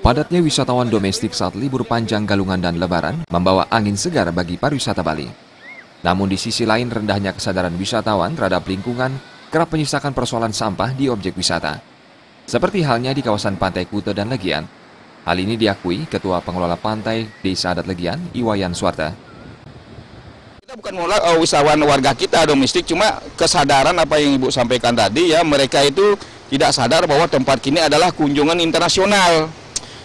Padatnya wisatawan domestik saat libur panjang Galungan dan Lebaran membawa angin segar bagi pariwisata Bali. Namun di sisi lain rendahnya kesadaran wisatawan terhadap lingkungan kerap menyisakan persoalan sampah di objek wisata. Seperti halnya di kawasan Pantai Kuta dan Legian. Hal ini diakui Ketua Pengelola Pantai Desa Adat Legian, Iwayan Suarta. Kita bukan menolak wisatawan warga kita domestik, cuma kesadaran apa yang Ibu sampaikan tadi ya, mereka itu tidak sadar bahwa tempat ini adalah kunjungan internasional.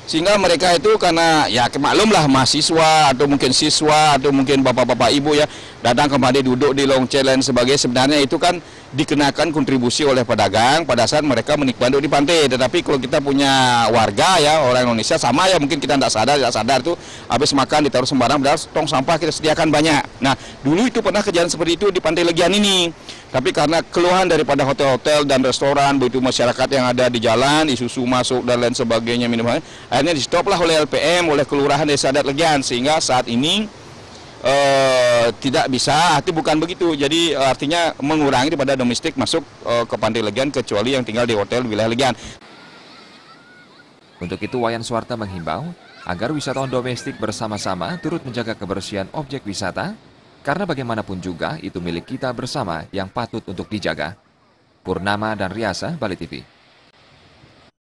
Sehingga mereka itu karena ya maklumlah mahasiswa atau mungkin siswa atau mungkin bapak-bapak ibu ya datang kemari duduk di lounge dan sebagainya, sebenarnya itu kan dikenakan kontribusi oleh pedagang pada saat mereka menikmati di pantai. Tetapi kalau kita punya warga ya orang Indonesia sama ya, mungkin kita tidak sadar tuh habis makan ditaruh sembarang, padahal tong sampah kita sediakan banyak. Nah dulu itu pernah kejadian seperti itu di Pantai Legian ini. Tapi karena keluhan daripada hotel-hotel dan restoran, begitu masyarakat yang ada di jalan, isusu masuk dan lain sebagainya, minuman, akhirnya di-stoplah oleh LPM, oleh Kelurahan Desa Adat Legian, sehingga saat ini tidak bisa, artinya bukan begitu. Jadi artinya mengurangi daripada domestik masuk ke Pantai Legian, kecuali yang tinggal di hotel wilayah Legian. Untuk itu Wayan Suarta menghimbau agar wisatawan domestik bersama-sama turut menjaga kebersihan objek wisata, karena bagaimanapun juga itu milik kita bersama yang patut untuk dijaga. Purnama dan Riasa, Bali TV.